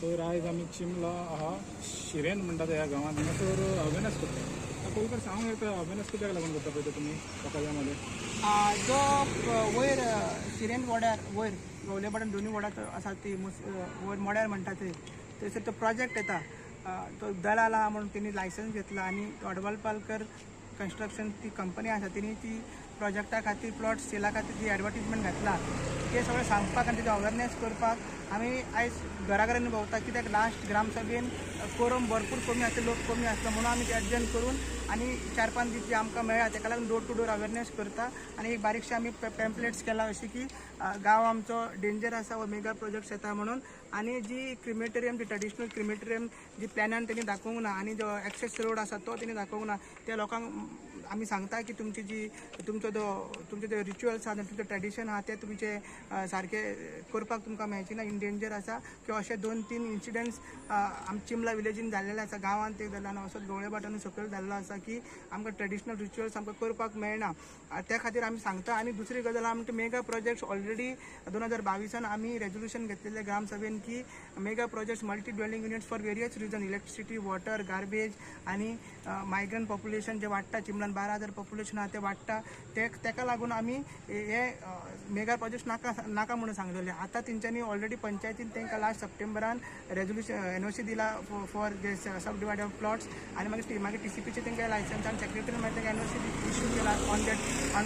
तर आयज आमी चिमला आहा शिरेन म्हणटा ह्या गांवांत हांगासर अवेरनेस करता. पयलीं सांगूंक येता अवेरनेस कित्याक लागून करता पळय तुमी लोकांच्या जो वयर शिरेन वड्यार वयर गवलेपाटण दोन्ही वडात आसा ती वयर मोड्यार म्हणटा थंयसर तो प्रोजेक्ट येता. तो दलाल आहा म्हणून तेणी लायसन्स घेतला आणि अडवाल पालकर कन्स्ट्रक्शन ती कंपनी आसा तेणी ती प्रोजेक्टा खातीर प्लॉट सेला खातीर जी एडवर्टीजमेंट घातला ते सगळें सांगपाक आनी तेजो अवेरनेस करपाक आमी आयज घराघरांनी भोंवता. कित्याक लास्ट ग्रामसभेन कोरम भरपूर कमी आसलो, लोक कमी आसलो म्हणून आमी ते अर्जंट करून आनी 4-5 दीस जे आमकां मेळ्ळा तेका लागून डोर टू डोर अवेरनेस करता. आनी एक बारीकशे आमी पॅम्पलेट्स केला अशी की गांव आमचो डेंजर आसा व मेगा प्रोजेक्ट्स येता म्हणून. आनी जी क्रिमेटोरियम जी ट्रेडिशनल क्रिमेटोरियम जी प्लॅनान तेणी दाखोवंक ना आनी जो एक्सेस रोड आसा तो तेणी दाखोवंक ना त्या लोकांक आमी सांगता की तुमचो जो रिच्युअल्स आहा तुमचो ट्रेडिशन आहा ते तुमचे सारखे करपाक तुमकां मेळचे ना, इन डेंजर आसा किंवा अशे 2-3 इन्सिडंट्स आमच्या चिमला विलेजीन जाल्लेले आसा. गांवांत एक जाल्लो आनी असोच गवळेपाटण सकयल जाल्लो आसा की आमकां ट्रेडिशनल रिच्युअल्स आमकां करपाक मेळना. त्या खातीर आमी सांगता. आनी दुसरी गजाल आमचे मेगा प्रोजेक्ट्स ऑलरेडी 2022 आमी रेजोल्युशन घेतलेले ग्रामसभेन की mega projects multi dwelling units for various reason electricity, water, garbage आनी मायग्रंट पॉप्युलेशन जे वाडटा चिमलान 12,000 पॉप्युलेशन आहा ते वाडटा तेका लागून आमी हे मेगा प्रोजेक्ट्स नाका म्हणून सांगलेले. आतां तेंच्यांनी ऑलरेडी पंचायतीन तांकां लास्ट सप्टेंबरान रेजोल्युशन एनओसी दिला फॉर जे सब डिवायड ऑफ प्लॉट्स आनी मागीर TCPचे तांकां लायसन्स आनी सेक्रेटरीन मागीर तांकां एनओसी इश्यू केला ऑन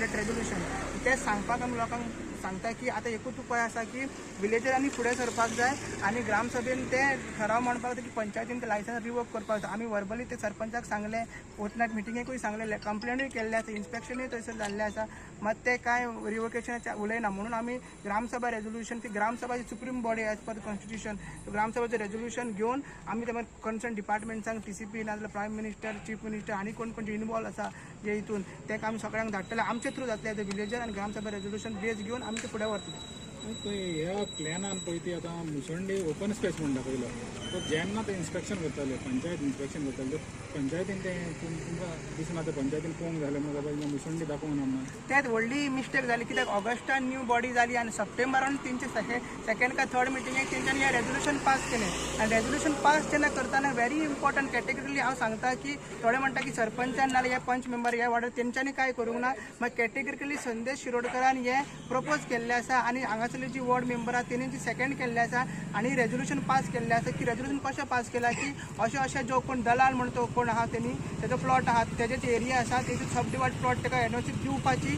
दॅट रेजोल्युशन. ते सांगपाक आमी लोकांक सांगता की आतां एकूच उपाय आसा की विलेजरांनी फुडें सरपाक जाय आनी ग्रामसभेन ते ठराव म्हणपाक जाय की पंचायतीन ते लायसन्स रिवोक करपाक जाय. आमी वर्बली ते सरपंचाक सांगले, फोर्टनायट मिटिंगेकूय सांगलेले, कंप्लेनूय केल्ले आसा, इन्स्पेक्शनूय थंयसर जाल्लें आसा, मात ते कांय रिवोकेशनाचे उलयना म्हणून आमी ग्रामसभा रेजोल्युशन ती ग्रामसभाची supreme body as per constitution ग्रामसभाचें रेजोल्युशन घेवन आमी ते कन्सर्न डिपार्टमेंट्सांक TCP नाजाल्यार प्रायम मिनिस्टर, चीफ मिनिस्टर आनी कोण जे इनवॉल्व आसा जे हितून तेका आमी सगळ्यांक धाडटले. आमचे थ्रू जातले ते विलेजर आनी ग्रामसभा रेजोल्युशन बेस घेवन आमी ते फुडें व्हरतले. ह्या प्लॅनान पळय ती आतां मुसंडी ओपन स्पेस म्हणटा पयलो तो जेन्ना ते इन्स्पेक्शन करताले पंचायत इन्स्पेक्शन करताले पंचायतीन ते तुमकां दिसना ते पंचायतीन पळोवंक जालें म्हणून मुसंडी दाखोवंक ना म्हणून त्यात व्हडली मिस्टेक जाली. कित्याक ऑगस्टान न्यू बॉडी जाली आनी सप्टेंबरान तेंचे सेकंड काय थर्ड मिटिंगेक तेंच्यांनी हें रेजोल्युशन पास केलें. आनी रेजोल्युशन पास जेन्ना करताना व्हेरी इम्पॉर्टंट कॅटेगरीली हांव सांगता की थोडे म्हणटा की सरपंचान नाल्यार हे पंच मेंबर ह्या वार्डार तेंच्यांनी कांय करूंक ना. मागीर कॅटेगरिकली संदेश शिरोडकरान हें प्रपोज केल्लें आसा आनी हांगासरली जी वॉर्ड मेंबर आहा तेणी जी सेकंड केल्लें आसा आनी रेजोल्युशन पास केल्लें आसा. की रेजोल्युशन कशें पास केलां की अशें जो कोण दलाल म्हण तो कोण आहा तेणी तेजो प्लॉट आहा तेजे जे एरिया आसा तेजी सब डिवायड प्लॉट ताका एनओसी दिवपाची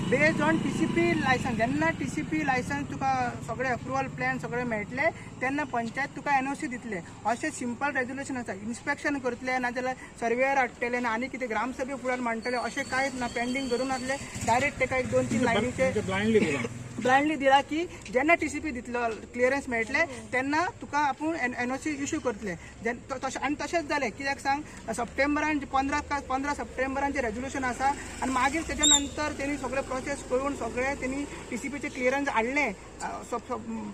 बेस्ड ऑन TCP लायसन्स. जेन्ना TCP लायसन्स तुका सगळे अप्रुवल प्लॅन सगळे मेळटले तेन्ना पंचायत तुका एनओसी दितले. अशें सिंपल रेजोल्युशन आसा. इन्स्पेक्शन करतले नाजाल्यार सर्वेयर हाडटले ना आनी कितें ग्रामसभे फुड्यान मांडटले अशें कांयच ना. पेंडींग धरून नासले डायरेक्ट ताका 1-2-3 लायनीचे ब्लायंडली दिला की जेन्ना TCP दितलो क्लियरन्स मेळटले तेन्ना तुका आपूण एनओसी इश्यू करतले. आनी तशेंच जालें. कित्याक सांग सप्टेंबरान 15 सप्टेंबरान जे रेजोल्युशन आसा आनी मागीर तेच्या नंतर तेणी सगळे प्रोसेस करून सगळे तेणी TCPचे क्लियरन्स हाडले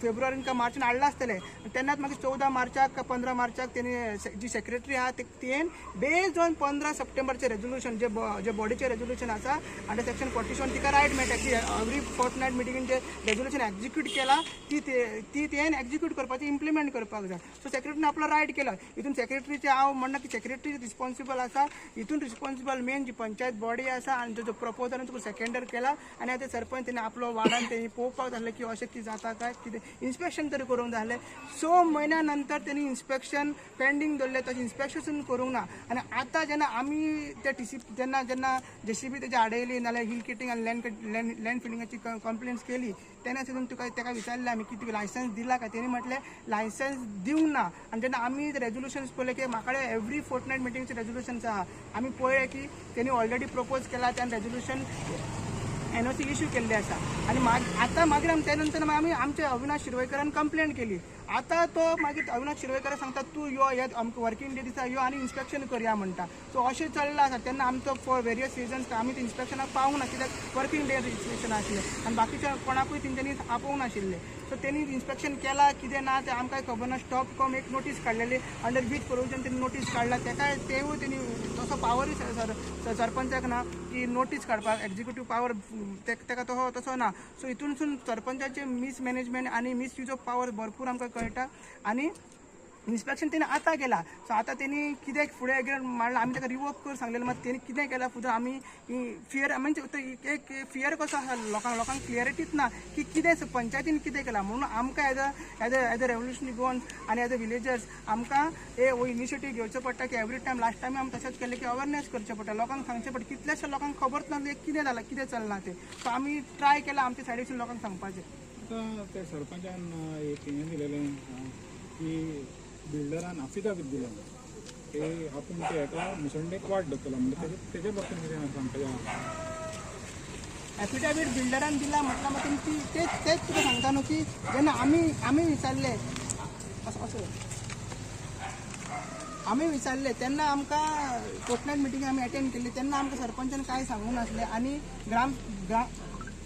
फेब्रुवारीन का मार्चान हाडला आसतले. तेन्नाच मागीर 14 मार्चाक का 15 मार्चाक तेणी जी सेक्रेटरी आहा तेन बेस्ड ऑन 15 सप्टेंबरचे रेजोल्युशन जे बॉडीचे रेजोल्युशन आसा अंडर सेक्शन 47 तिका रायट मेळटा की एवरी फोर्टनायट मिटिंगेन जे रेजोल्युशन एक्झिक्यूट केला ती तेन एक्झिक्यूट करपाची इम्प्लिमेंट करपाक जाय. सो सेक्रेटरीन आपलो रायट केला. हितून सेक्रेटरीचे हांव म्हणना की सेक्रेटरी रिस्पॉन्सिबल आसा. हितून रिस्पॉन्सिबल मेन जी पंचायत बॉडी आसा आनी जो प्रपोजल तुका सेकंडर केला आनी आतां सरपंच तेणी आपलो वाडान तेणी पळोवपाक जाय की अशें कितें जाता काय कितें इन्स्पेक्शन तरी करूंक जाय. 6 म्हयन्या नंतर तेणी इन्स्पेक्शन पेंडींग दवरलें तशें इन्स्पेक्शन करूंक ना. आनी आतां जेन्ना आमी ते TCP जेन्ना JCB तेजे आडयली नाल्यार हिल किटिंग आनी लँड फिलिंगाची कंप्लेंट्स केली तेन्ना सुद्दां ताका विचारलें आमी की तुका लायसन्स दिला काय. तेणी म्हटलें लायसन्स दिवंक ना. आनी जेन्ना आमी रेजोल्युशन्स पळयले की म्हाका एवरी फोर्टनायट मिटिंगचे रेजोल्युशन्स आहा आमी पळयलें की तेणी ऑलरेडी प्रपोज केला त्यान रेजोल्युशन एनओसी इश्यू केल्ले आसा. आनी आतां मागीर आमी त्या नंतर आमी आमच्या अविनाश शिरवयकरान कंप्लेंट केली. आतां तो मागीर अविनाश शिरवयकर सांगता तूं यो हे आमकां वर्कींग डे दिसा यो आनी इन्स्पेक्शन करया म्हणटा. सो अशें चल्लां आसा. तेन्ना आमचो फॉर वेरियस रिजन्स आमी ते इन्स्पेक्शनाक पावूंक ना कित्याक वर्कींग डे इन्स्पेक्शन आसलें आनी बाकीच्या कोणाकूय तेंच्यांनी आपोवंक नाशिल्ले. सो तेणी इन्स्पेक्शन केला कितें ना तें आमकां खबर ना. स्टॉप कॉम एक नोटीस काडलेली अंडर वीच प्रोविजन तेणी नोटीस काडला. तेवूय तेणी तसो पावरूय सरपंचाक ना की नोटीस काडपाक एक्झिक्युटीव पावर तेका तसो ना. सो हितूनसून सरपंचाचे मिसमॅनेजमेंट आनी मिसयूज ऑफ पावर भरपूर आमकां कळटा. आनी इन्स्पेक्शन त्यांनी आता केला. सो आता त्यांनी कितें फुडें अगेन मारला. आमी ताका रिवोक कर सांगलेलें, मात तेणी कितें केलां फुडें आमी फियर म्हणजे एक फियर कसो आसा लोकांक क्लियरिटीच ना की कितें पंचायतीन कितें केलां. म्हणून आमकां एज अ रेवल्युशनरी गोवन आनी एज अ विलेजर्स आमकां हो इनिशिएटीव घेवचो पडटा की एवरी टायम लास्ट टायम आमी तशेंच केलें की अवेरनेस करचें पडटा, लोकांक सांगचें पडटा. कितल्याशा लोकांक खबरच ना कितें जालां कितें चलना तें. सो आमी ट्राय केला आमच्या सायडीसून लोकांक सांगपाचें. आता त्या सरपंचान एक हें दिलेलें की बिल्डरान अफिडावीट दिलें की आपूण ते हेका मुसंडेक वाट धरतलो. म्हणजे तेजे बाबतींत कितें सांगपाचें आहा? एफिडेवीट बिल्डरान दिला म्हटल्यार मागीर तेच तुका सांगता न्हू की जेन्ना आमी विचारले आमी विचारले तेन्ना आमकां फोर्टनायट मिटींग आमी अटेंड केल्ली तेन्ना आमकां सरपंचान कांय सांगूंक नासलें आनी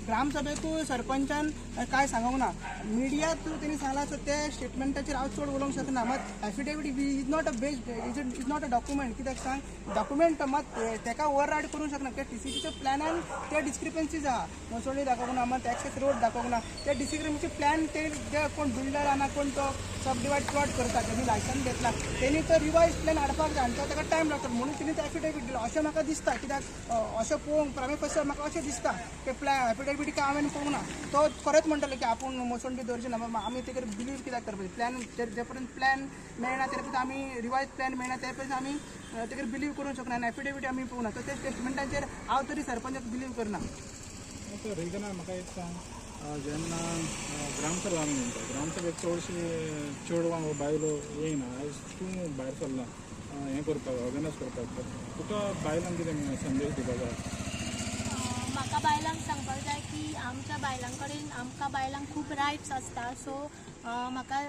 ग्रामसभेकूय सरपंचान कांय सांगूंक ना. मिडिया थ्रू तेणी सांगलां सो ते स्टेटमेंटाचेर हांव चड उलोवंक शकना. मात affidavit is not a based is not a document. कित्याक सांग डॉक्युमेंट मात तेका ओवररायड करूंक शकना. कित्याक टीसीपीच्या प्लॅनान ते डिस्क्रिपन्सीज आहा. मसोळी दाखोवंक ना, मात एक्सेस रोड दाखोवंक ना. ते डिस्क्रिपन्सी प्लॅन ते कोण बिल्डर आना कोण तो सब डिवायड प्लॉट करता तेणी लायसन घेतला तेणी तो रिवायज प्लॅन हाडपाक जाय आनी तो ताका टायम लागता. म्हणून तेणी तो एफिडेवीट दिलो अशें म्हाका दिसता. कित्याक अशें पळोवंक प्रायमे फर्स्ट म्हाका अशें दिसता की एफिडेवीट काय हांवें पळोवंक ना. तो खरेंच म्हणटलो की आपूण मोसोंडी दवरची ना. आमी तेजेर बिलीव कित्याक करपाचें. प्लॅन जे पर्यंत प्लॅन मेळना ते पर्यंत आमी रिवायज प्लॅन मेळना ते पर्यंत आमी तेजेर बिलीव करूंक शकना आनी एफिडेवीट आमी पळोवना. तर ते स्टेटमेंटाचेर हांव तरी सरपंचाक बिलीव करना. आता रिजनान म्हाका एक सांग, जेन्ना ग्रामसभा आमी म्हणटा ग्रामसभेक चड बायलो येयना. आयज तूं भायर सरला हें करपाक ऑर्गनायज करपाक, तुका बायलांक कितें संदेश दिवपाक जाय? म्हाका बायलांक सांगपाक जाय की आमच्या बायलां कडेन आमकां बायलांक खूब रायट्स आसता. सो म्हाका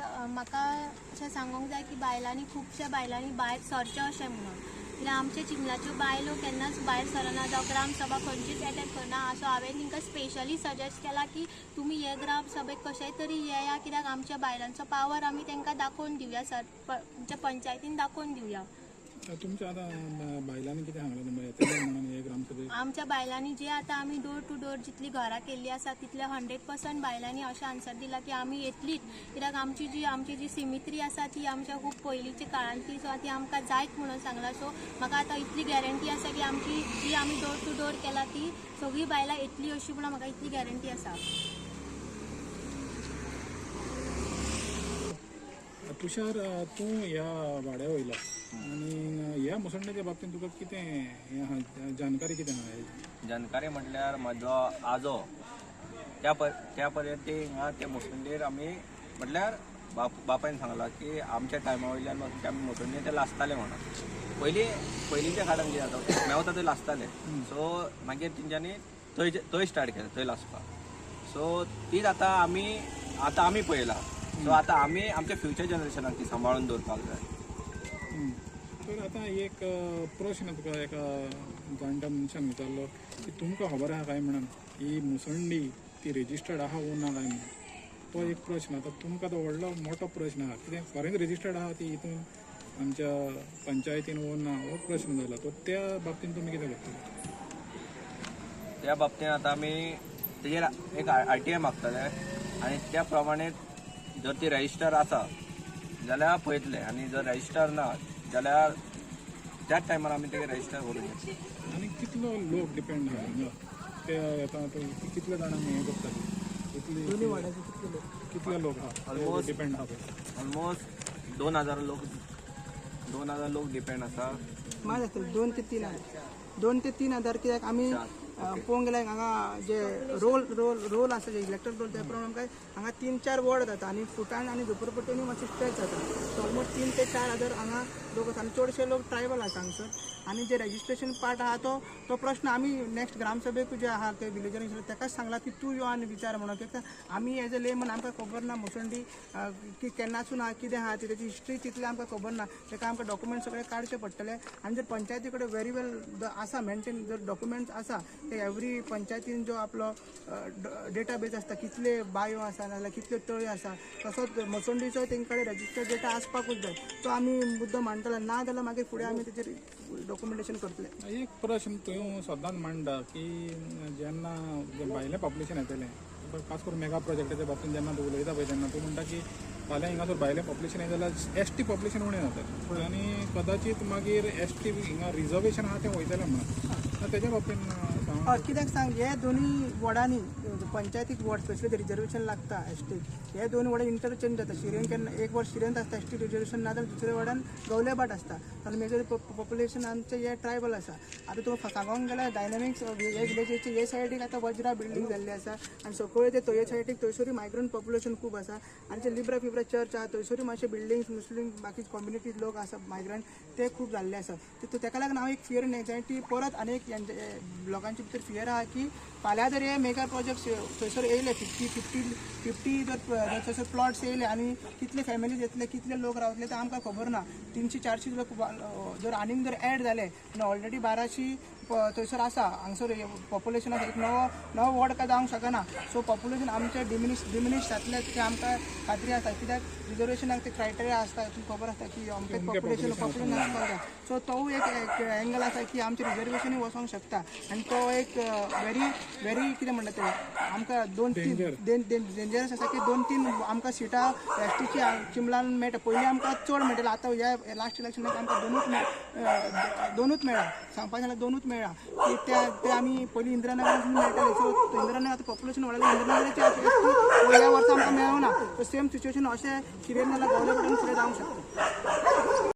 अशें सांगूंक जाय की बायलांनी खुबश्या बायलांनी भायर सरचें अशें म्हणून. कित्याक आमचे चिखलाच्यो बायलो केन्नाच भायर सरना जावं ग्रामसभा खंयचीच अटेंड करना. सो हांवें तांकां स्पेशली सजेस्ट केला की तुमी हे ग्रामसभेक कशेंय तरी येया, कित्याक आमच्या बायलांचो पावर आमी तांकां दाखोवन दिवया, आमच्या पंचायतीन दाखोवन दिवया. तुमच्या आतां बायलांनी कितें सांगलें तुमकां येतलें म्हणून हे ग्रामसभेक? आमच्या बायलांनी जे आतां आमी डोर टू डोर जितली घरां केल्ली आसा तितले 100% बायलांनी अशें आन्सर दिला की आमी येतलीच. कित्याक आमची जी सिमित्री आसा ती आमच्या खूब पयलींच्या काळांतली. सो ती आमकां जायत म्हणून सांगला. सो म्हाका आतां इतली गॅरंटी आसा की आमची जी आमी डोर टू डोर केला ती सगळीं बायलां येतली अशी म्हणून म्हाका इतली गॅरंटी आसा. तुषार, तूं ह्या वाड्या वयला आनी ह्या मुसंडेच्या बाबतींत तुका कितें हें आहा जानकारी कितें आहा? जानकारी म्हटल्यार म्हजो आजो त्या पर्यंत हिंगा ते मुसंडेर आमी म्हटल्यार बापायन सांगला की आमच्या टायमा वयल्यान आमी मुसंडे ते लासताले म्हणून. पयलींच्या काळान कितें जाता मेवता थंय लासताले. सो मागीर तेंच्यांनी थंय स्टार्ट केलें थंय लासपाक. सो तीच आतां आमी पळयला. सो आतां आमी आमच्या फ्युचर जनरेशनाक ती सांबाळून दवरपाक जाय. तर आतां एक प्रश्न तुका एका जाणट्या मनशान विचारलो की तुमकां खबर आहा काय म्हणून ही मुसंडी ती रेजिस्टर्ड आहा वो ना काय म्हणून. तो एक प्रश्न. आतां तुमकां तो व्हडलो मोठो प्रश्न आहा कितें खरेंच रेजिस्टर्ड आहा ती हितून आमच्या पंचायतीन वो ना हो प्रश्न जाला. तो त्या बाबतींत तुमी कितें करतले? त्या बाबतींत आतां आमी तेजेर एक RTI मागतले आनी त्या प्रमाणे जर ती रजिस्टर आसा जाल्यार पळयतले आनी जर रजिस्टर ना जाल्यार त्याच टायमार आमी तेका रजिस्टर करून घेतले. आनी कितलो लोक डिपेंड आहा हिंगा ते येता कितले जाणांक हें करतले? कितले लोक आहा Almost- डिपेंड आहा पळय? ऑलमोस्ट 2000 लोक डिपेंड आसा. माझ आसतले 2 ते 3 हजार. कित्याक आमी पळोवंक गेल्यार हांगा जे रोल आसा जे इलेक्ट्रल रोल त्या प्रमाणे आमकां हांगा 3-4 वॉर्ड जाता आनी फुटाण आनी झोपडपट्ट्यांनी मातशें स्ट्रेच जाता. सो ऑलमोस्ट 3 ते 4 हजार हांगा लोक आसा आनी चडशे लोक ट्रायबल आसा हांगसर. आनी जे रजिस्ट्रेशन पार्ट आहा तो प्रश्न आमी नेक्स्ट ग्रामसभेक जे आहा ते विलेजरांक तेकाच सांगला की तूं यो आनी विचार म्हणून. कित्याक आमी एज अ लेमन आमकां खबर ना मुसंडी की केन्नासून आहा कितें आहा तेची हिस्ट्री तितली आमकां खबर ना. तेका आमकां डॉक्युमेंट सगळे काडचे पडटले आनी जर पंचायती कडेन व्हेरी वेल आसा मेंटेन जर डॉक्युमेंट्स आसा ते एवरी पंचायतीन जो आपलो डेटाबेस आसता कितले बायो आसा नाजाल्यार कितले तळी आसा तसोच मुसंडीचो तेंचे कडेन रजिस्टर डेटा आसपाकूच जाय. तो आमी मुद्दो मांडटले ना जाल्यार मागीर फुडें आमी तेचेर डॉक्युमेंटेशन करतले. एक प्रश्न तूं सदांच मांडटा की जेन्ना भायलें पॉप्युलेशन येतलें खास करून मेगा प्रोजेक्टाच्या बाबतींत जेन्ना तूं उलयता पळय तेन्ना तूं म्हणटा की फाल्यां हिंगासर भायलें पॉप्युलेशन येलें जाल्यार एस टी पॉप्युलेशन उणें जातलें आनी कदाचित मागीर एस टी हिंगा रिजर्वेशन आहा तें वयतलें म्हणून तेज्या बाबतीन सांग. कित्याक सांग हे दोन्ही वॉर्डांनी पंचायतीक वॉर्ड स्पेशली रिजर्वेशन लागता एस टी हे दोन वॉर्डां इंटरचेंज जाता शिरेन केन्ना एक वॉर्ड शिरेंत आसता एस टी रिजर्वेशन ना जाल्यार दुसऱ्या वॉर्डान गवलेबाट आसता आनी मेजर पॉप्युलेशन आमचें हे ट्रायबल आसा आतां तुका सांगोंक गेल्यार डायनॅमिक्स हे विलेजीचे हे सायडीक आतां वज्रा बिल्डींग जाल्ली आसा आनी सकयल ते तये सायडीक थंयसरूय मायग्रंट पॉप्युलेशन खूब आसा आनी जे लिब्रा फिब्रा चर्च आहा थंयसरूय मातशे बिल्डिंग्स मुस्लीम बाकी कम्युनिटी लोक आसा मायग्रंट ते खूब जाल्ले आसा तेका लागून हांव एक फियर एंड एन्जायटी परत आनीक लोकांचे भितर फियर आहा की फाल्यां जर हे मेगा प्रोजेक्ट थंयसर येयले 50 जर थंयसर प्लॉट्स येयले आनी कितले फॅमिलीज येतले कितले लोक रावतले ते आमकां खबर ना 300-400 लोक जर आनीक जर एड जाले आनी ऑलरेडी 1200 थंयसर आसा हांगसर पॉप्युलेशन आसा एक नवो वॉर्ड काय जावंक शकना सो पॉप्युलेशन आमचें डिमिनिश जातलें ते आमकां खात्री आसा कित्याक रिजर्वेशनाक ते क्रायटेरिया आसता तुमकां खबर आसता की अमकें पॉप्युलेशन आसपाक जाय सो तो एक एंगल आसा की आमचें रिजर्वेशनूय वचोंक शकता आनी तो एक व्हेरी कितें म्हणटा ते आमकां 2-3 डेंजरस आसा की 2-3 आमकां सिटां एस टीची चिंबलान मेळटा पयलीं आमकां चड मेळटलें आतां ह्या लास्ट इलेक्शनाक आमकां दोनूच मेळ्ळा सांगपाक जाल्यार दोनूच मेळ्ळा की ते आमी पयलीं इंदिरानगरान मेळटाले सो इंदिरानगर आतां पॉप्युलेशन वाडलें इंदिरानगराचें ह्या वर्सा आमकां मेळोना सो सेम सिच्युएशन अशें शिरेन नाल्यार गवलेपटान फुडें जावंक शकता.